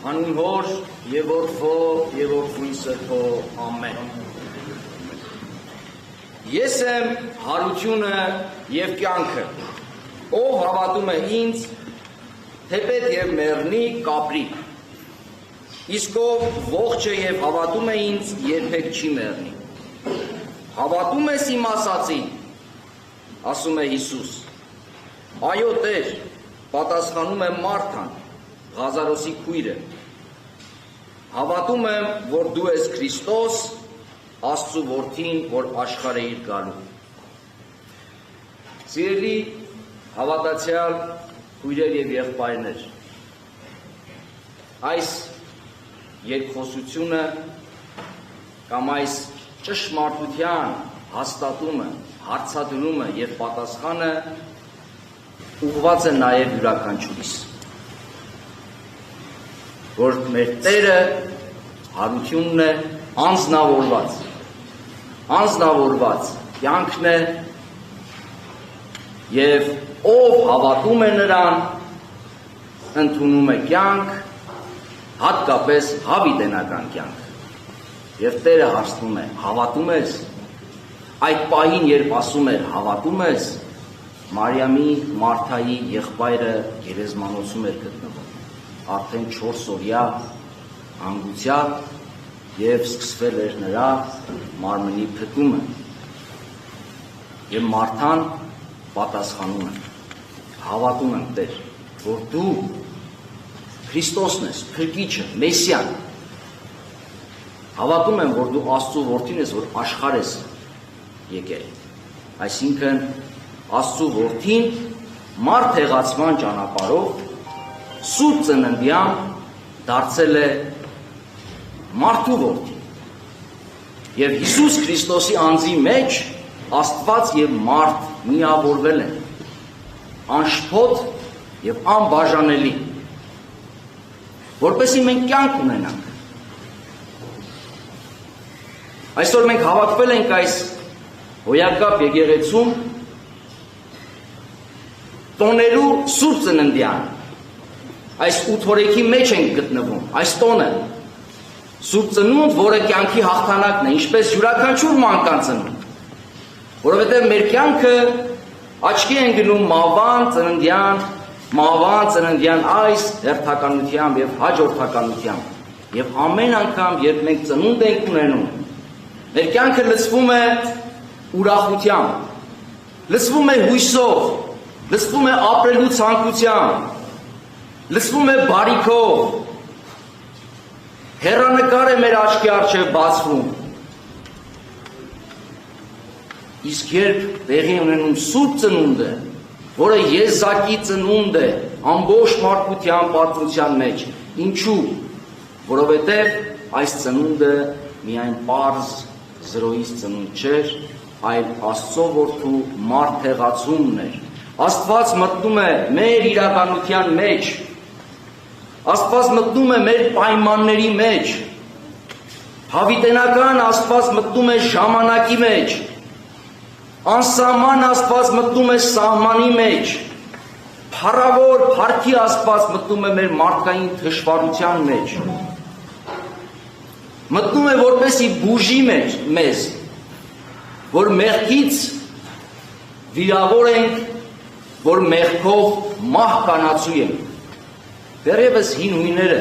Անուն Հոր եւ Որդու եւ Որդու Սրբո ամեն։ Ես եմ հարությունը եւ կյանքը, ով հավատում է ինձ, թեպետ եւ մեռնի կապրի, իսկ ով ողջ է եւ հավատում է ինձ, երբեք չի մեռնի։ Հավատում ես իմ ասածին, ասում է Հիսուս։ Այո Տեր, պատասխանում է Մարթան, Ղազարոսի քույրը։ Հավատում եմ, որ դու ես Քրիստոս, Աստծու որդին, որ աշխարհ է իր գալու։ Սիրելի հավատացյալ քույրեր եւ եղբայրներ, այս երկխոսությունը կամ այս ճշմարտության հաստատումը, հարցադրումը եւ պատասխանը ուղղված է նաեւ յուրաքանչյուրիս, որ մեր Տերը հարությունն է անձնավորված կյանքն է եւ ով հավատում է նրան, ընդունում է կյանք, հատկապես հավիտենական կյանք։ Եվ Տերը հարցնում է. հավատում ես։ Այդ պահին, երբ ասում էր հավատում ես, Մարիամի, Մարթայի եղբայրը գերեզմանոցում էր գտնվում, արդեն 4 օրյա հանգուցյալ, եւ սկսվել էր նրա մարմնի փտումը։ Եվ Մարթան պատասխանում է. հավատում եմ Տեր, որ դու Քրիստոսն ես, Փրկիչը, Մեսիան։ Հավատում եմ, որ դու Աստծու որդին ես, որ աշխարհ ես եկել։ Այսինքն Աստծու որդին մարդ հեղացման ճանապարհով սուրբ ծննդյան դարձել է մարդու որդի։ Եվ Հիսուս Քրիստոսի անձի մեջ Աստված եւ մարդ միավորվել են, անշփոթ եւ անբաժանելի, որպեսզի մենք կյանք ունենանք։ Այսօր մենք հավաքվել ենք այս հոյակապ եկեղեցում տոներու սուրբ ծննդյան, այս 8 օրեքի մեջ ենք գտնվում, այս տոնը Սուրբ ծնունդ, որը կյանքի հաղթանակն է, ինչպես յուրաքանչյուր մանկան ծնունդ, որովհետև մեր կյանքը աչքի են գնում մահվան ծննդյան այս հերթականությամբ եւ հաջորդականությամբ, եւ ամեն անգամ, երբ մենք ծնունդ ենք ունենում, մեր կյանքը լցվում է ուրախությամբ, լցվում է հույսով, լցվում է ապրելու ցանկությամբ, լցվում է բարիքով, հեռանկար է մեր աչքի առջև բացվում։ Իսկ երբ տեղի ունենում սուրբ ծնունդը, որը եզակի ծնունդ է ամբողջ մարդկության պատմության մեջ, ինչու՞, որովհետև այս ծնունդը միայն պարզ զրոյից ծնունդ չէր, այլ Աստծո որդու մարդ հեղացումն էր։ Աստված մտնում է մեր իրականության մեջ, Աստված մտնում է մեր պայմանների մեջ, հավիտենական Աստված մտնում է ժամանակի մեջ, անսահման Աստված մտնում է սահմանի մեջ, փառավոր փառքի Աստված մտնում է մեր մարդկային թշվառության մեջ, մտնում է որպեսզի բուժի մեզ, որ մեղքից վիրավոր ենք, որ մեղքով մահ կանացու ենք։ Դեռևս հին հույները,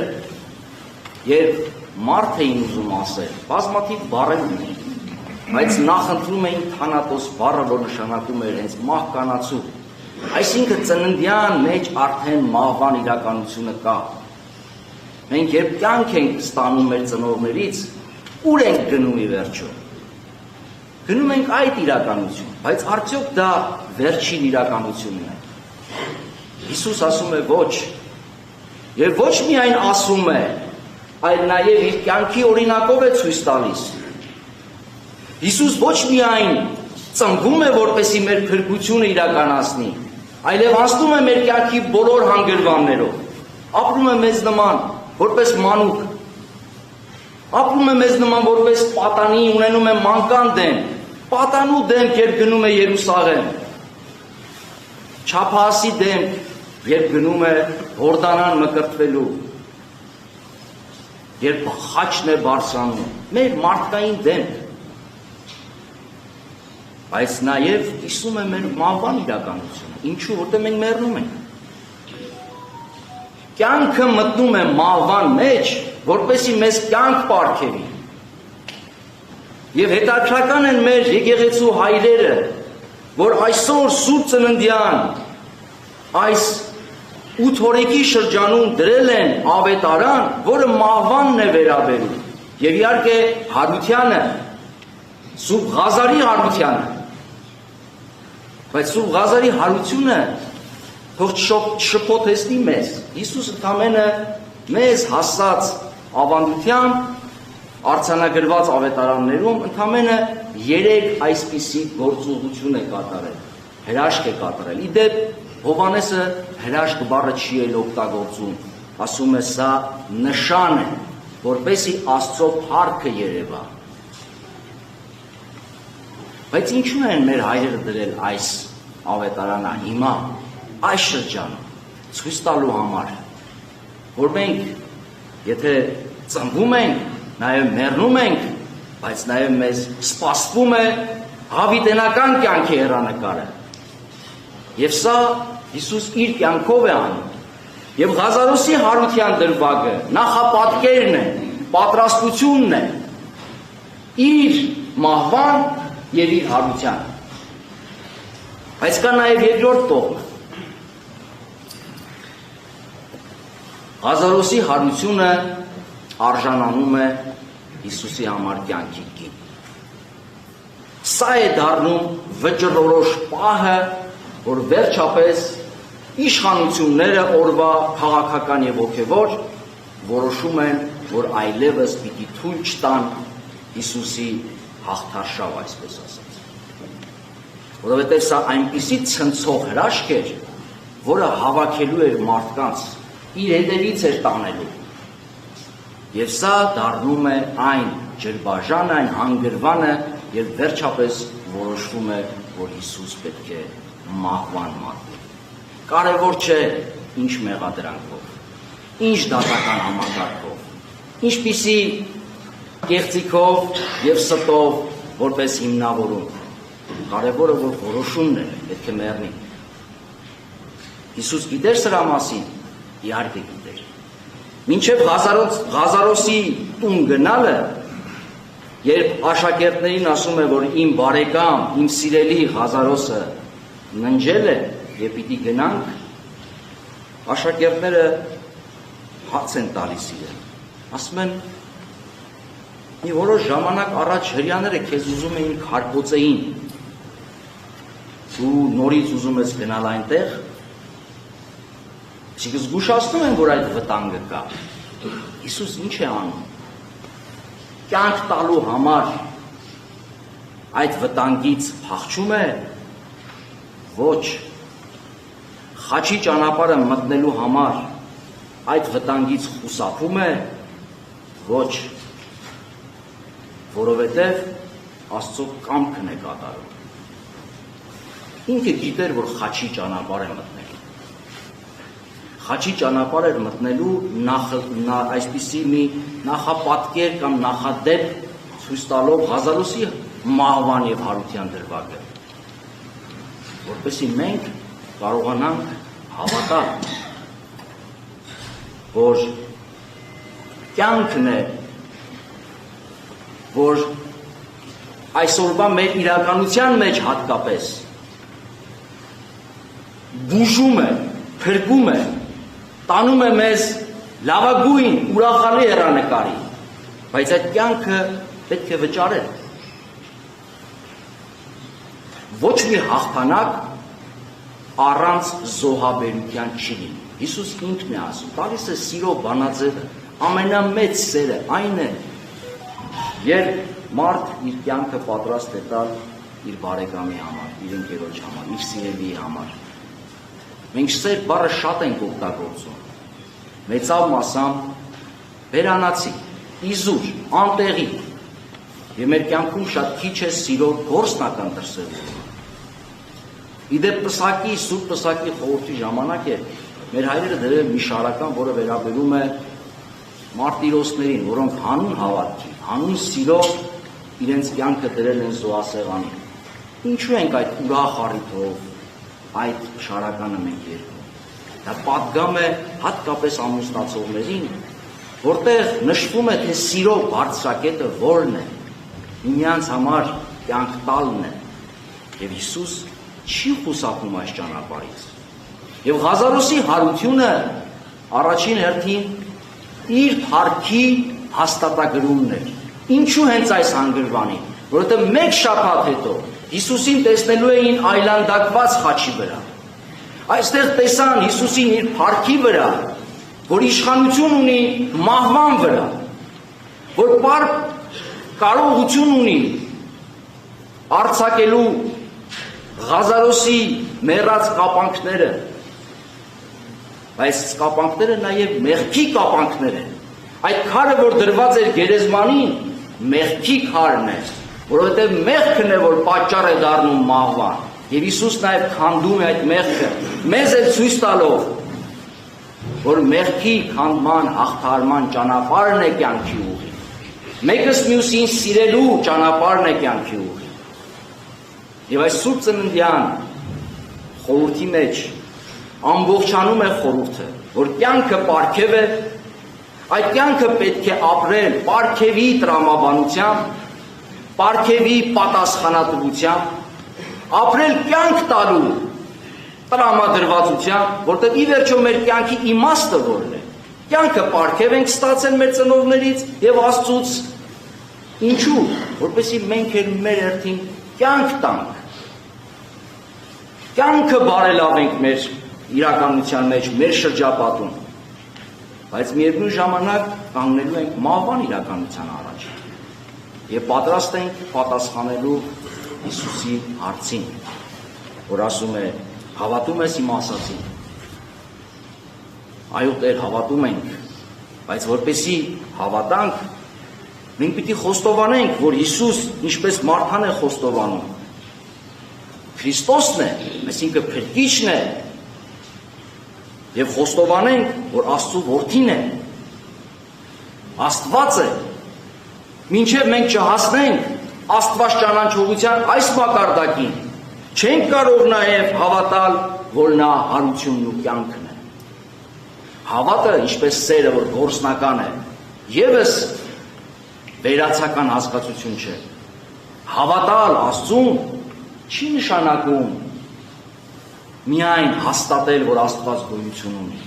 երբ մարդ էին ուզում ասել, բազմաթիվ բառեր ունեին, բայց նախընտրում էին թանատոս բառը, որ նշանակում էր հենց մահ կանացու։ Այսինքն ծննդյան մեջ արդեն մահվան իրականությունը կա։ Մենք երբ կյանք ենք ստանում մեր ծնողներից, ուր ենք գնում ի վերջո։ Գնում ենք այդ իրականություն, բայց արդյոք դա վերջին իրականությունն է։ Հիսուս ասում է ոչ, եւ ոչ միայն ասում է, այլ նաեւ իր կյանքի օրինակով է ցույց տալիս։ Հիսուս ոչ միայն ծնվում է, որպեսզի մեր փրկությունը իրականացնի, այլև անցնում է մեր կյանքի բոլոր հանգրվաններով, ապրում է մեզ նման, որպես մանուկ, ապրում է մեզ նման, որպես պատանի, ունենում է մանկան դեմ, պատանու դեմք, երբ գնում է Երուսաղեմ, չափահասի դեմք, երբ գնում է Հորդանան մկրտվելու, երբ խաչն է բարձրանում, մեր մարդկային դեմք, բայց նաև կիսում է մեր մահվան իրականությունը, ինչու, որտեղ մենք մեռնում ենք։ Կյանքը մտնում է մահվան մեջ, որպեսզի մեզ կյանք պարգևի։ Եվ հետաքրքրական են մեր եկեղեցու հայրերը, որ այսօր Սուրբ Ծննդյան այս 8 օրեկի շրջանում դրել են ավետարան, որը մահվանն է վերաբերում, եւ իհարկե հարությանը, Սուրբ Ղազարի հարությանը, բայց Սուրբ Ղազարի հարությունը թող շփոթեցնի մեզ։ Հիսուս ընդամենը մեզ հասած ավանդությամբ արձանագրված ավետարաններում ընդամենը 3 այսպիսի գործողություն է կատարել, հրաշք է կատարել։ Իդեպ Հովհաննեսը հրաշք բառը չի էլ օգտագործում, ասում է սա նշան է, որպեսզի Աստծո փառքը երևա։ Բայց ինչու են մեր հայրերը դրել այս ավետարանը հիմա, այս շրջանում, ցույց տալու համար, որ մենք եթե ծնվում ենք, նաև մեռնում ենք, բայց նաև մեզ սպասվում է հավիտենական կյանքի հեռանկարը։ Եվ սա Հիսուս իր կյանքով է անում։ Եվ Ղազարոսի հարության դրվագը նախապատկերն է, պատրաստությունն է իր մահվան եւ իր հարության։ Բայց կա նաև երկրորդ կողմը։ Ղազարոսի հարությունը արժանանում է Հիսուսի համար կյանքի գին։ Սա է դառնում վճռորոշ պահը, որ վերջապես իշխանությունները օրվա քաղաքական եւ հոգեվոր որոշում են, որ այլևս պիտի թույլ չտան Հիսուսի հաղթարշավ, այսպես ասած։ Որովհետեւ սա այնպիսի ցնցող հրաշք էր, որը հավաքելու էր մարդկանց, իր հետևից էր տանելու։ Եվ սա դառնում է այն ջրբաժանը, այն հանգրվանը, եւ վերջապես որոշվում է, որ Հիսուս պետք է մահվան մատնի։ Կարևոր չէ ինչ մեղադրանքով, ինչ դատական համակարգով, ինչպիսի կեղծիքով եւ ստով որպես հիմնավորում։ Կարևորը որ որոշումն է, պետք է մեռնի։ Հիսուս գիտեր սրա մասին, իհարկե գիտեր։ Մինչև Ղազարոսի տուն գնալը, երբ աշակերտներին ասում է, որ իմ բարեկամ, իմ սիրելի Ղազարոսը ննջել է եւ պիտի գնանք, աշակերտները հաց են տալիս իրեն։ Ասում են, մի որոշ ժամանակ առաջ հրյաները քեզ ուզում էին քարկոծեին, դու նորից ուզում ես գնալ այնտեղ, Իսկ զգուշացնում են, որ այդ վտանգը կա։ Հիսուս ինչ է անում։ Կյանք տալու համար այդ վտանգից փախչում է։ Ոչ։ Խաչի ճանապարհը մտնելու համար այդ վտանգից խուսափում է։ Ոչ։ Որովհետև Աստծո կամքն է կատարում։ Ինքը գիտեր, որ խաչի ճանապարհ է մտնել։ Խաչի ճանապարհ էր մտնելու այսպիսի մի նախապատկեր կամ նախադեպ ցույց տալով Ղազարոսի մահվան եւ հարության դրվագը, որպեսզի մենք կարողանանք հավատալ, որ կյանքն է, որ այսօրվա մեր իրականության մեջ հատկապես բուժում է, փրկում է, տանում է մեզ լավագույն ուրախալի հեռանկարի, բայց այդ կյանքը պետք է վճարել։ Ոչ մի հաղթանակ առանց զոհաբերության չի լինի։ Հիսուս ինքն է ասում, տալիս է սիրո բանաձևը, ամենամեծ սերը այն է, երբ մարդ իր կյանքը պատրաստ է տալ իր բարեկամի համար, իր ընկերոջ համար, իր սիրելի համար։ Մենք սեր բառը շատ ենք օգտագործում, մեծավ մասամբ վերանացի, իզուր, անտեղի, եւ մեր կյանքում շատ քիչ է սիրո գործնական դրսևորում։ Իդեպ պսակի, սուրբ պսակի խորհրդի ժամանակ է մեր հայրերը դրել մի շարական, որը վերաբերում է մարտիրոսներին, որոնք հանուն հավատքի, հանուն սիրով իրենց կյանքը դրել են զոհասեղանին։ Ինչու ենք այդ ուրախ առիթով այդ շարականը մենք երգում։ Դա պատգամ է հատկապես ամուսնացողներին, որտեղ նշվում է, թե սիրո բարձրակետը որն է, միմյանց համար կյանք տալն է, եւ Հիսուս չի խուսափում այս ճանապարհից։ Եվ Ղազարոսի հարությունը առաջին հերթին իր փառքի հաստատագրումն էր։ Ինչու հենց այս հանգրվանին, որովհետև մեկ շաբաթ հետո Հիսուսին տեսնելու էին այլանդակված խաչի վրա։ Այստեղ տեսան Հիսուսին իր փառքի վրա, որ իշխանություն ունի մահվան վրա, որ կարողություն ունի արձակելու Ղազարոսի մեռած կապանքները, բայց կապանքները նաև մեղքի կապանքներ են։ Այդ քարը, որ դրված էր գերեզմանին, մեղքի քարն է, որովհետև մեղքն է, որ պատճառ է դառնում մահվան։ Եվ Հիսուս նաև քանդում է այդ մեղքը, մեզ էլ ցույց տալով, որ մեղքի քանդման հաղթահարման ճանապարհն է կյանքի ուղին։ Մեկս մյուսին սիրելու ճանապարհն է կյանքի ուղին։ Եվ այս Սուրբ Ծննդյան խորհրդի մեջ ամբողջանում է խորհուրդը, որ կյանքը պարգև է, այդ կյանքը պետք է ապրել պարգևի տրամաբանությամբ, պարգևի պատասխանատվությամբ, ապրել կյանք տալու տրամադրվածությամբ, որտեղ ի վերջո մեր կյանքի իմաստը որն է։ Կյանքը պարգև ենք ստացել մեր ծնողներից եւ Աստծուց։ Ինչու? Որպեսզի մենք էլ մեր հերթին կյանք տանք։ Կյանքը բարելավենք մեր իրականության մեջ, մեր շրջապատում, բայց միևնույն ժամանակ կանգնելու ենք մահվան իրականության առաջ եւ պատրաստ ենք պատասխանելու Հիսուսի հարցին, որ ասում է. հավատում ես իմ ասածին։ Այո, Տեր, հավատում ենք, բայց որպեսզի հավատանք, մենք պիտի խոստովանենք, որ Հիսուս ինչպես Մարթան է խոստովանում, Քրիստոսն է, այսինքն Փրկիչն է, եւ խոստովանենք, որ Աստծո որդին է, Աստված է, մինչև մենք չհասնենք Աստված ճանաչողության այս մակարդակին, չենք կարող նաև հավատալ, որ նա հարությունն ու կյանքն է։ Հավատը, ինչպես սերը, որ գործնական է, ևս վերացական հասկացություն չէ։ Հավատալ Աստծուն չի նշանակում միայն հաստատել, որ Աստված գոյություն ունի։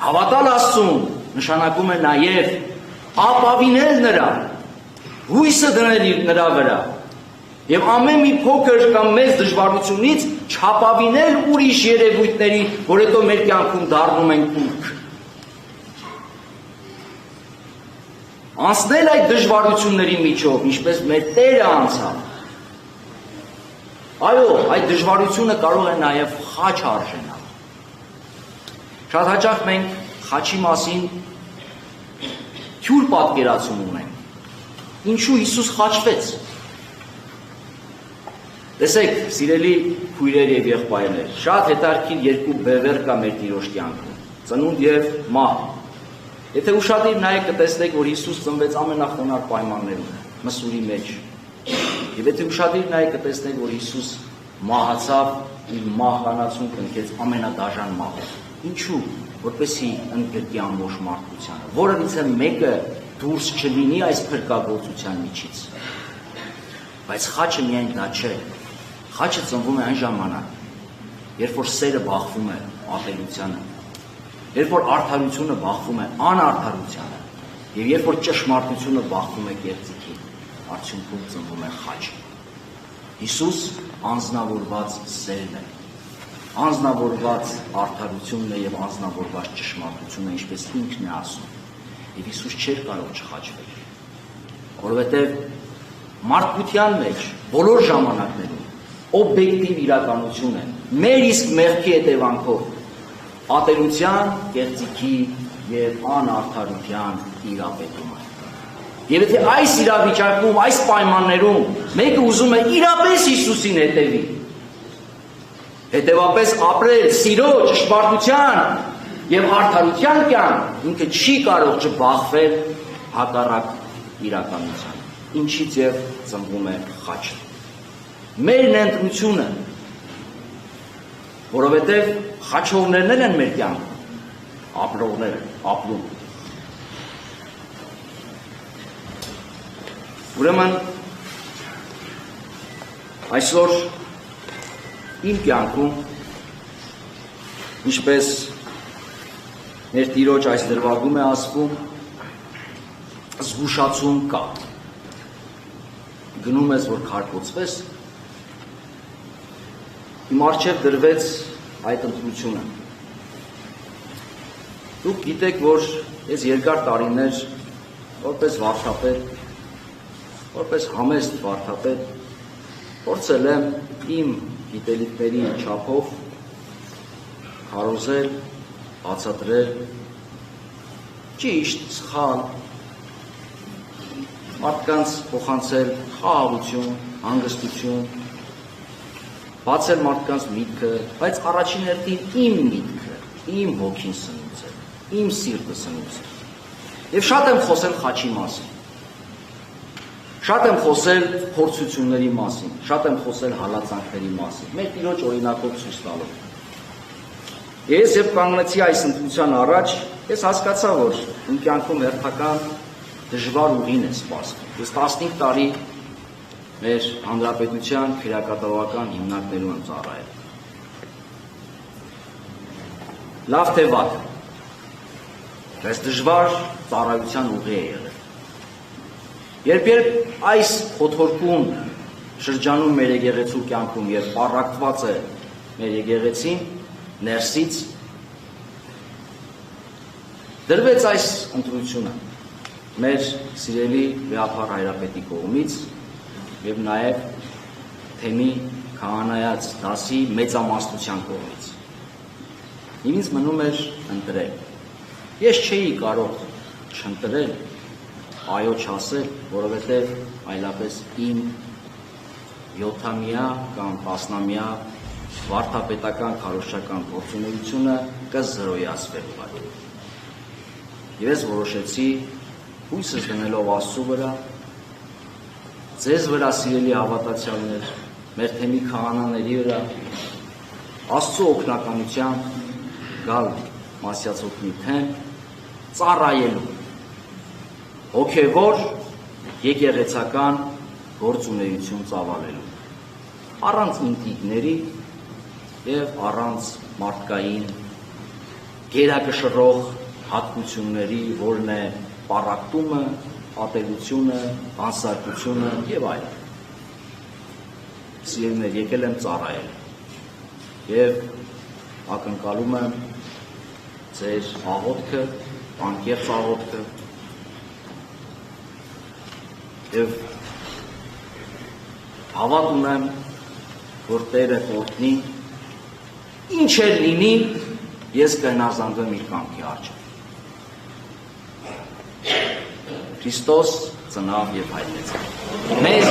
Հավատալ Աստծուն նշանակում է նաև ապավինել նրան, հույսը դնել նրա վրա եւ ամեն մի փոքր կամ մեծ դժվարությունից չապավինել ուրիշ երևույթների, որ հետո մեր կյանքում դառնում են կուռք։ Անցնել այդ դժվարությունների միջով, ինչպես մեր Տերը անցավ։ Այո, այդ դժվարությունը կարող է նաև խաչ արժենալ։ Շատ հաճախ մենք խաչի մասին թյուր պատկերացում ունենք։ Ինչու Հիսուս խաչվեց։ Տեսեք, սիրելի քույրեր եւ եղբայրներ, շատ հետաքրքիր երկու բևեռ կա մեր Տիրոջ կյանքում՝ ծնունդ եւ մահ։ Եթե ուշադիր նայեք, կտեսնեք, որ Հիսուս ծնվեց ամենախոնար պայմաններում, մսուրի մեջ։ Եվ եթե ուշադիր նայեք, կտեսնեք, որ Հիսուս մահացավ, իր մահկանացուն կնքեց ամենադաժան մահը։ Ինչու՞։ Որպեսզի ընդգրկի ամբողջ մարդկությանը, որովից է մեկը դուրս չլինի այս փրկagorցության միջից։ Բայց խաչը միայն դա չէ։ Խաչը ծնվում է այն ժամանակ, երբ որ սերը բախվում է ատելությանը, երբ որ արդարությունը բախվում է անարդարությանը, եւ երբ որ ճշմարտությունը բախվում է կեղծիքին, արդյունքում ծնվում է խաչը։ Հիսուս անձնավորված սերն է, անձնավորված արդարությունն է եւ անձնավորված ճշմարտությունը, ինչպես ինքն է ասում։ Եվ Հիսուս չէր կարող չխաչվել, որովհետեւ մարդկության մեջ բոլոր ժամանակներում օբյեկտիվ իրականություն է մեր իսկ մեղքի հետևանքով ատելության, կեղծիքի եւ անարդարության իրապետումը։ Եվ եթե այս իրավիճակում, այս պայմաններում մեկը ուզում է իրապես Հիսուսին հետևի, հետևապես ապրել սիրո, ճշմարտության Եվ արդարության կյանք ինքը չի կարող չբախվել հակառակ իրականության, ինչից եւ ծնվում է խաչը։ Մերն է ընտրությունը, որովհետեւ խաչողներն են մեր կյանքում, ապրողները, ապրում։ Ուրեմն այսօր իմ կյանքում, ինչպես մեր Տիրոջ այս դրվագում է ասվում, զգուշացում կա։ Գնում ես, որ քարկոծվես, իմ առջև դրվեց այդ ընտրությունը։ Դուք գիտեք, որ ես երկար տարիներ որպես վարդապետ, որպես համեստ վարդապետ, փորձել եմ իմ գիտելիքների չափով քարոզել, բացատրել, ճիշտ, սխալ, մարդկանց փոխանցել խաղաղություն, հանգստություն, բացել մարդկանց միտքը, բայց առաջին հերթին իմ միտքը, իմ հոգին սնուցել, իմ սիրտը սնուցել։ Եվ շատ եմ խոսել խաչի մասին, շատ եմ խոսել փորձությունների մասին, շատ եմ խոսել հալածանքների մասին, մեր Տիրոջ օրինակով ցույց տալով։ Ես երբ կանգնեցի այս ընտրության առաջ, ես հասկացա, որ իմ կյանքում հերթական դժվար ուղին է սպասվում։ Ես 15 տարի մեր հանրապետության քրեակատարողական հիմնարկներում եմ ծառայել։ Լավ թե վատ, բայց դժվար ծառայության ուղի է եղել։ Երբ այս փոթորկուն շրջանում մեր եկեղեցու կյանքում եւ պառակտված է մեր եկեղեցին, ներսից դրվեց այս ընտրությունը մեր սիրելի վեհապար հայրապետի կողմից եւ նաեւ թեմի քահանայած դասի մեծամասնության կողմից։ Ինձ մնում էր ընտրել։ Ես չէի կարող չընտրել, այո չասել, որովհետեւ այլապես իմ 7-ամյա կամ 10-ամյա վարդապետական քարոզչական գործունեությունը կզրոյացվեր ուղղակի։ Եվ ես որոշեցի հույսս դնելով Աստծո վրա, ձեզ վրա սիրելի հավատացյալներ, մեր թեմի քահանաների վրա, Աստծո օգնականությամբ գալ Մասյացօգնի թեմ ծառայելու, հոգևոր եկեղեցական գործունեություն ծավալելու, առանց ինտրիգների եւ առանց մարդկային գերակշռող հատկությունների, որն է պառակտումը, ատելությունը, հանսարկությունը եւ այլն։ Սիրելիներ, եկել եմ ծառայել եւ ակնկալում եմ ձեր աղոթքը, անկեղծ աղոթքը եւ հավատ ունեմ, որ Տերը կօգնի, ինչ էլ լինի, ես կհնազանդվեմ իր կամքի առջև։ Քրիստոս ծնավ եւ հայտնեց։ Մեզ